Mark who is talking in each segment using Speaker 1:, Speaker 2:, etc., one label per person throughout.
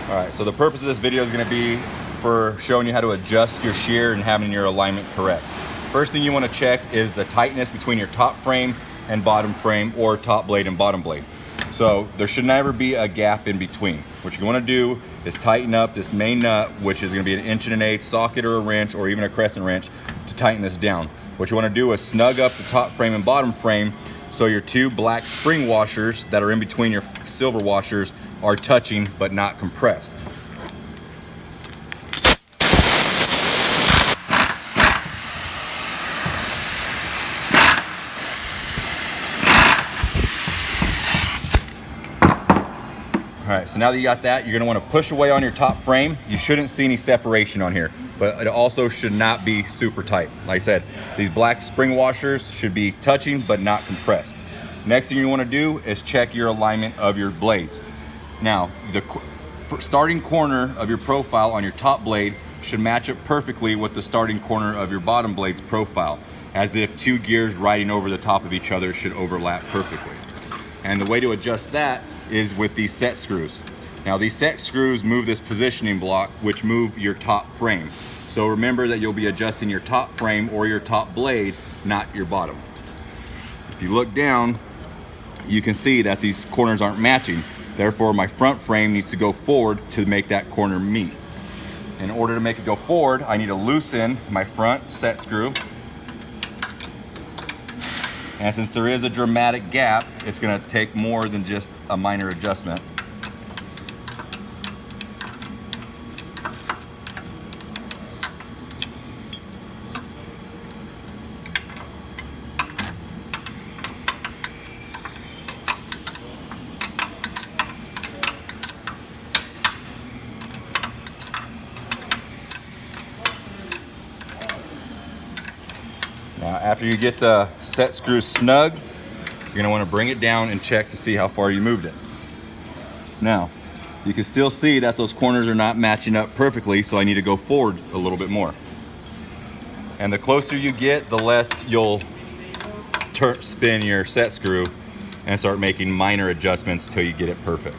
Speaker 1: All right, so the purpose of this video is going to be for showing you how to adjust your shear and having your alignment correct. First thing you want to check is the tightness between your top frame and bottom frame, or top blade and bottom blade. So there should never be a gap in between. What you want to do is tighten up this main nut, which is going to be an 1 1/8 socket or a wrench or even a crescent wrench, to tighten this down. What you want to do is snug up the top frame and bottom frame so your two black spring washers that are in between your silver washers are touching but not compressed. All right, so now that you got that, you're gonna wanna push away on your top frame. You shouldn't see any separation on here, but it also should not be super tight. Like I said, these black spring washers should be touching but not compressed. Next thing you wanna do is check your alignment of your blades. Now, the starting corner of your profile on your top blade should match up perfectly with the starting corner of your bottom blade's profile, as if two gears riding over the top of each other should overlap perfectly. And the way to adjust that is with these set screws. Now these set screws move this positioning block, which move your top frame. So remember that you'll be adjusting your top frame or your top blade, not your bottom. If you look down, you can see that these corners aren't matching. Therefore, my front frame needs to go forward to make that corner meet. In order to make it go forward, I need to loosen my front set screw. And since there is a dramatic gap, it's gonna take more than just a minor adjustment. Now, after you get the set screw snug, you're gonna wanna bring it down and check to see how far you moved it. Now, you can still see that those corners are not matching up perfectly, so I need to go forward a little bit more. And the closer you get, the less you'll spin your set screw and start making minor adjustments till you get it perfect.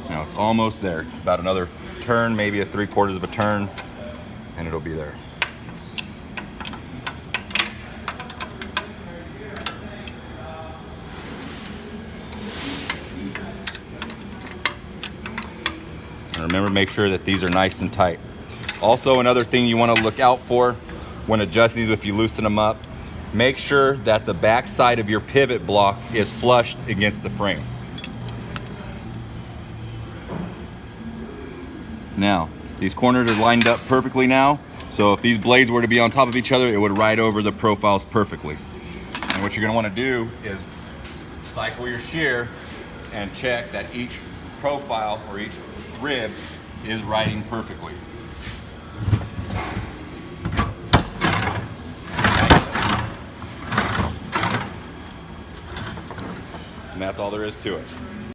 Speaker 1: Now it's almost there. About another turn, maybe a 3/4 of a turn, and it'll be there. And remember, make sure that these are nice and tight. Also, another thing you want to look out for when adjusting these, if you loosen them up, make sure that the back side of your pivot block is flushed against the frame. Now, these corners are lined up perfectly now, so if these blades were to be on top of each other, it would ride over the profiles perfectly. And what you're gonna wanna do is cycle your shear and check that each profile or each rib is riding perfectly. And that's all there is to it.